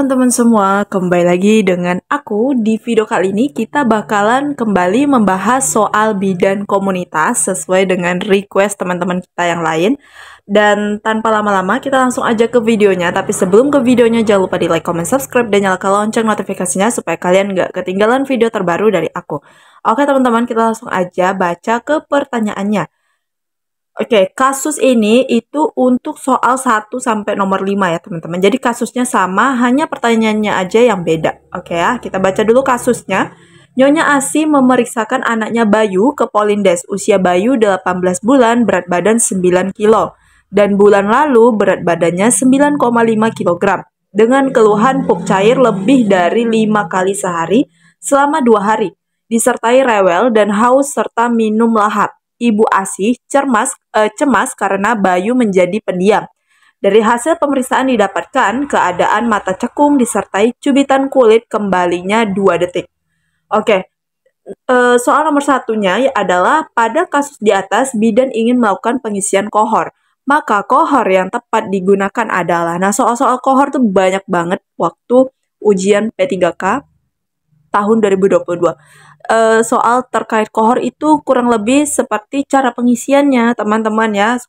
teman-teman semua, kembali lagi dengan aku. Di video kali ini kita bakalan kembali membahas soal bidan komunitas sesuai dengan request teman-teman kita yang lain. Dan tanpa lama-lama kita langsung aja ke videonya. Tapi sebelum ke videonya jangan lupa di like, comment, subscribe, dan nyalakan lonceng notifikasinya supaya kalian nggak ketinggalan video terbaru dari aku. Oke teman-teman, kita langsung aja baca ke pertanyaannya. Oke, kasus ini itu untuk soal 1 sampai nomor 5 ya, teman-teman. Jadi kasusnya sama, hanya pertanyaannya aja yang beda. Oke ya, kita baca dulu kasusnya. Nyonya Asi memeriksakan anaknya Bayu ke Polindes. Usia Bayu 18 bulan, berat badan 9 kilo. Dan bulan lalu berat badannya 9,5 kg. Dengan keluhan pup cair lebih dari 5 kali sehari selama 2 hari. Disertai rewel dan haus serta minum lahap. Ibu Asih cemas karena Bayu menjadi pendiam. Dari hasil pemeriksaan didapatkan keadaan mata cekung disertai cubitan kulit kembalinya 2 detik. Oke, soal nomor satunya adalah pada kasus di atas bidan ingin melakukan pengisian kohor. Maka kohor yang tepat digunakan adalah, soal-soal kohor tuh banyak banget waktu ujian P3K tahun 2022. Soal terkait kohor itu kurang lebih seperti cara pengisiannya, teman-teman ya.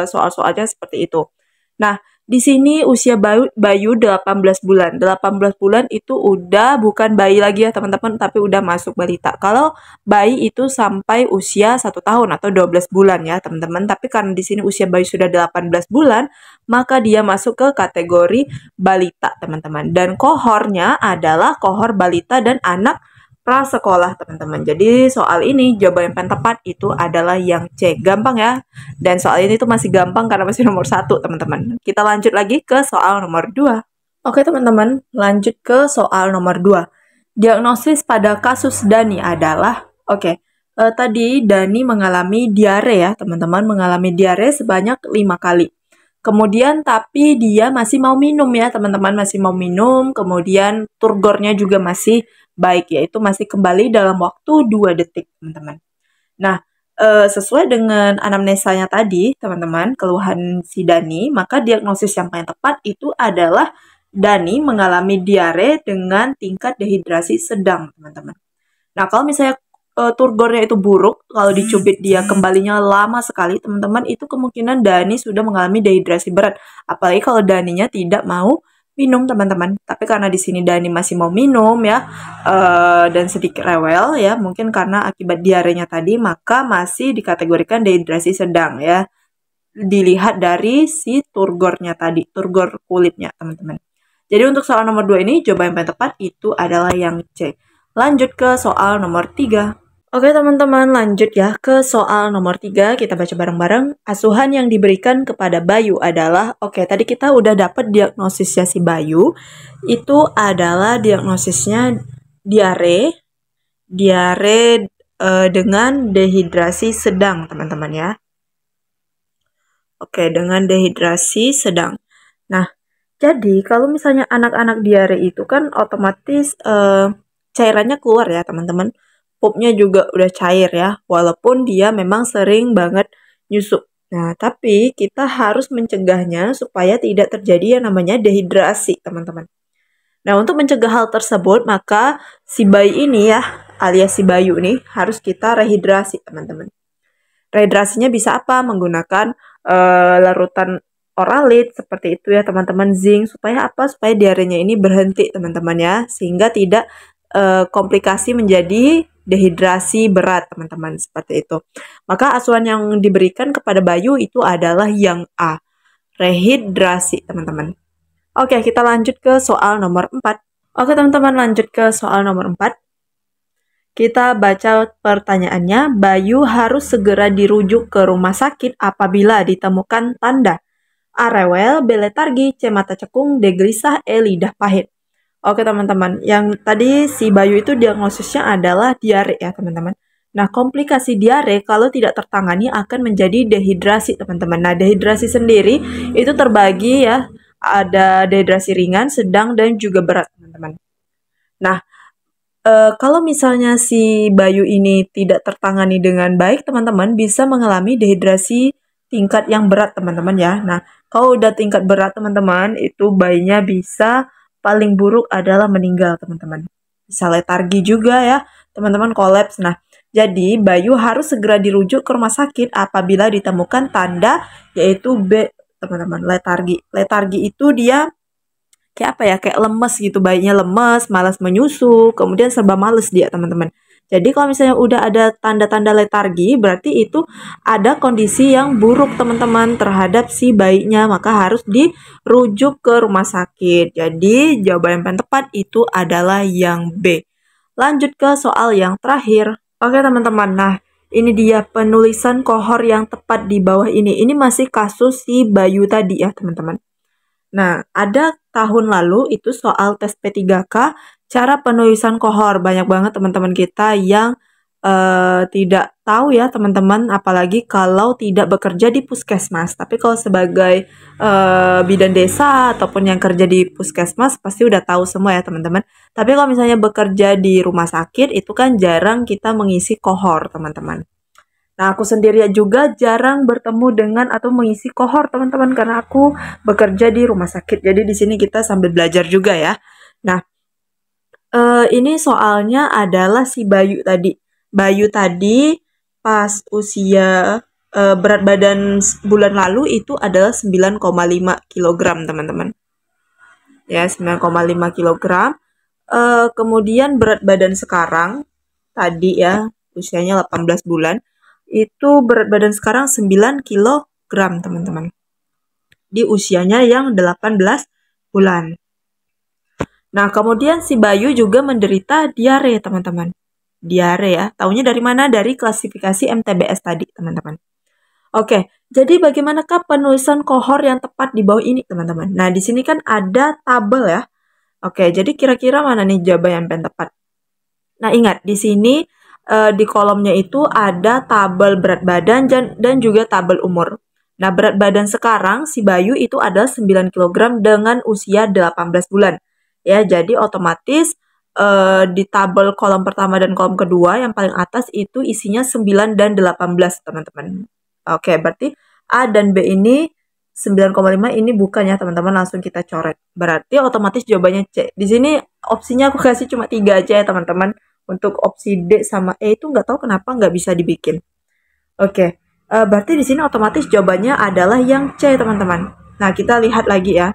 Soal-soalnya seperti itu. Nah, di sini usia Bayu 18 bulan. 18 bulan itu udah bukan bayi lagi ya, teman-teman, tapi udah masuk balita. Kalau bayi itu sampai usia 1 tahun atau 12 bulan ya, teman-teman. Tapi karena di sini usia Bayu sudah 18 bulan, maka dia masuk ke kategori balita, teman-teman. Dan kohornya adalah kohor balita dan anak prasekolah, teman-teman. Jadi soal ini jawaban yang paling tepat itu adalah yang C. Gampang ya. Dan soal ini tuh masih gampang karena masih nomor 1, teman-teman. Kita lanjut lagi ke soal nomor 2. Oke, teman-teman, lanjut ke soal nomor 2. Diagnosis pada kasus Dani adalah, tadi Dani mengalami diare ya, teman-teman, mengalami diare sebanyak 5 kali. Kemudian tapi dia masih mau minum ya, teman-teman, masih mau minum. Kemudian turgornya juga masih baik, yaitu masih kembali dalam waktu 2 detik, teman-teman. Nah, sesuai dengan anamnesanya tadi, teman-teman, keluhan si Dani, maka diagnosis yang paling tepat itu adalah Dani mengalami diare dengan tingkat dehidrasi sedang, teman-teman. Nah, kalau misalnya turgornya itu buruk, kalau dicubit dia kembalinya lama sekali, teman-teman, itu kemungkinan Dani sudah mengalami dehidrasi berat. Apalagi kalau Daninya tidak mau minum, teman-teman. Tapi karena di sini Dani masih mau minum ya, dan sedikit rewel ya, mungkin karena akibat diarenya tadi, maka masih dikategorikan dehidrasi sedang ya. Dilihat dari si turgornya tadi, turgor kulitnya, teman-teman. Jadi untuk soal nomor 2 ini, jawaban yang paling tepat itu adalah yang C. Lanjut ke soal nomor 3. Oke teman-teman, lanjut ya ke soal nomor 3. Kita baca bareng-bareng. Asuhan yang diberikan kepada Bayu adalah, tadi kita udah dapat diagnosisnya si Bayu. Itu adalah diagnosisnya diare dengan dehidrasi sedang, teman-teman ya. Oke, dengan dehidrasi sedang. Nah, jadi kalau misalnya anak-anak diare itu kan otomatis cairannya keluar ya, teman-teman. Pupnya juga udah cair ya, walaupun dia memang sering banget nyusuk. Nah, tapi kita harus mencegahnya supaya tidak terjadi yang namanya dehidrasi, teman-teman. Nah, untuk mencegah hal tersebut, maka si bayi ini ya, alias si Bayu ini, harus kita rehidrasi, teman-teman. Rehidrasinya bisa apa? Menggunakan larutan oralit, seperti itu ya, teman-teman, zinc. Supaya apa? Supaya diarenya ini berhenti, teman-teman ya, sehingga tidak komplikasi menjadi dehidrasi berat, teman-teman, seperti itu. Maka asuhan yang diberikan kepada Bayu itu adalah yang A, rehidrasi, teman-teman. Oke, kita lanjut ke soal nomor 4. Oke, teman-teman, lanjut ke soal nomor 4. Kita baca pertanyaannya. Bayu harus segera dirujuk ke rumah sakit apabila ditemukan tanda A, rewel, B, letargi, C, mata cekung, D, gelisah, E, lidah pahit. Oke teman-teman, yang tadi si Bayu itu diagnosisnya adalah diare ya teman-teman. Nah, komplikasi diare kalau tidak tertangani akan menjadi dehidrasi, teman-teman. Nah, dehidrasi sendiri itu terbagi ya, ada dehidrasi ringan, sedang, dan juga berat, teman-teman. Nah, kalau misalnya si Bayu ini tidak tertangani dengan baik, teman-teman, bisa mengalami dehidrasi tingkat yang berat, teman-teman ya. Nah, kalau udah tingkat berat, teman-teman, itu bayinya bisa paling buruk adalah meninggal, teman-teman. Bisa letargi juga ya, teman-teman, kolaps. Nah, jadi Bayu harus segera dirujuk ke rumah sakit apabila ditemukan tanda yaitu B, teman-teman, letargi. Letargi itu dia kayak apa ya, kayak lemes gitu, bayinya lemes, malas menyusu, kemudian serba males dia, teman-teman. Jadi kalau misalnya udah ada tanda-tanda letargi, berarti itu ada kondisi yang buruk, teman-teman, terhadap si bayinya, maka harus dirujuk ke rumah sakit. Jadi jawaban yang paling tepat itu adalah yang B. Lanjut ke soal yang terakhir. Oke, teman-teman, nah ini dia penulisan kohor yang tepat di bawah ini. Ini masih kasus si Bayu tadi ya, teman-teman. Nah, ada tahun lalu itu soal tes P3K, cara penulisan kohor. Banyak banget teman-teman kita yang tidak tahu ya, teman-teman, apalagi kalau tidak bekerja di puskesmas. Tapi kalau sebagai bidan desa ataupun yang kerja di puskesmas pasti udah tahu semua ya, teman-teman. Tapi kalau misalnya bekerja di rumah sakit itu kan jarang kita mengisi kohor, teman-teman. Nah, aku sendiri juga jarang bertemu dengan atau mengisi kohor, teman-teman, karena aku bekerja di rumah sakit. Jadi di sini kita sambil belajar juga ya. Nah, ini soalnya adalah si Bayu tadi. Bayu tadi pas usia berat badan bulan lalu itu adalah 9,5 kg, teman-teman. Ya, 9,5 kg. Kemudian berat badan sekarang tadi ya, usianya 18 bulan. Itu berat badan sekarang 9 kg, teman-teman. Di usianya yang 18 bulan. Nah, kemudian si Bayu juga menderita diare, teman-teman. Diare ya. Taunya dari mana? Dari klasifikasi MTBS tadi, teman-teman. Oke, jadi bagaimanakah penulisan kohor yang tepat di bawah ini, teman-teman? Nah, di sini kan ada tabel ya. Oke, jadi kira-kira mana nih jawaban yang tepat? Nah, ingat, di sini di kolomnya itu ada tabel berat badan dan juga tabel umur. Nah, berat badan sekarang si Bayu itu adalah 9 kg dengan usia 18 bulan. Ya, jadi otomatis di tabel kolom pertama dan kolom kedua yang paling atas itu isinya 9 dan 18, teman-teman. Oke, berarti A dan B ini 9,5 ini bukan ya, teman-teman, langsung kita coret. Berarti otomatis jawabannya C. Di sini opsinya aku kasih cuma 3 aja ya, teman-teman. Untuk opsi D sama E itu nggak tahu kenapa nggak bisa dibikin. Oke, berarti di sini otomatis jawabannya adalah yang C, teman-teman. Nah, kita lihat lagi ya.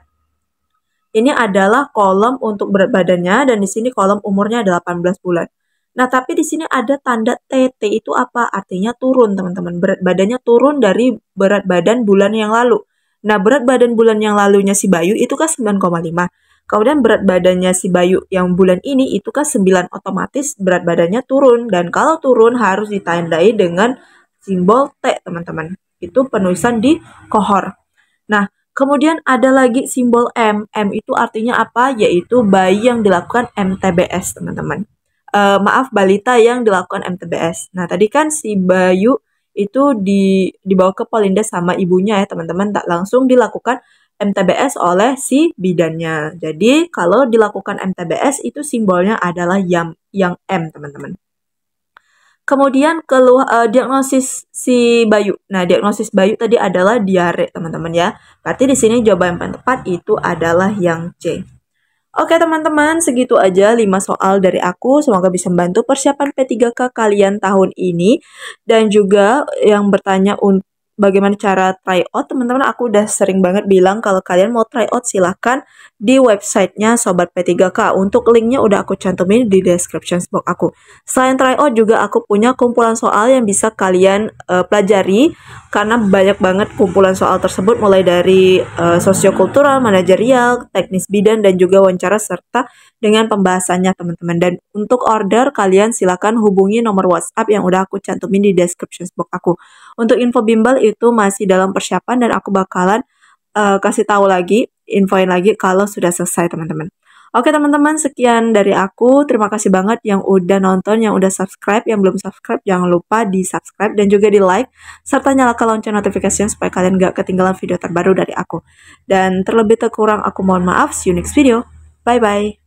Ini adalah kolom untuk berat badannya dan di sini kolom umurnya 18 bulan. Nah, tapi di sini ada tanda T. T itu apa? Artinya turun, teman-teman. Berat badannya turun dari berat badan bulan yang lalu. Nah, berat badan bulan yang lalunya si Bayu itu kan 9,5. Kemudian berat badannya si Bayu yang bulan ini itu kan 9, otomatis berat badannya turun. Dan kalau turun harus ditandai dengan simbol T, teman-teman. Itu penulisan di kohor. Nah, kemudian ada lagi simbol M. M itu artinya apa? Yaitu bayi yang dilakukan MTBS, teman-teman. Maaf, balita yang dilakukan MTBS. Nah, tadi kan si Bayu itu dibawa ke Polindes sama ibunya ya, teman-teman. Tak langsung dilakukan MTBS oleh si bidannya. Jadi kalau dilakukan MTBS itu simbolnya adalah yang M, teman-teman. Kemudian diagnosis si Bayu. Nah, diagnosis Bayu tadi adalah diare, teman-teman ya. Berarti di sini jawaban yang paling tepat itu adalah yang C. Oke, teman-teman, segitu aja 5 soal dari aku. Semoga bisa membantu persiapan P3K kalian tahun ini. Dan juga yang bertanya untuk bagaimana cara try out, teman-teman, aku udah sering banget bilang kalau kalian mau try out silahkan di websitenya Sobat P3K. Untuk linknya udah aku cantumin di description box aku. Selain try out juga aku punya kumpulan soal yang bisa kalian pelajari, karena banyak banget kumpulan soal tersebut mulai dari sosiokultural, manajerial, teknis bidan, dan juga wawancara serta dengan pembahasannya, teman-teman. Dan untuk order kalian silakan hubungi nomor WhatsApp yang udah aku cantumin di description box aku. Untuk info bimbel itu masih dalam persiapan dan aku bakalan kasih tahu lagi, infoin lagi kalau sudah selesai, teman-teman. Oke, teman-teman, sekian dari aku. Terima kasih banget yang udah nonton, yang udah subscribe. Yang belum subscribe, jangan lupa di subscribe dan juga di like, serta nyalakan lonceng notifikasinya supaya kalian gak ketinggalan video terbaru dari aku. Dan terlebih terkurang aku mohon maaf. See you next video. Bye-bye.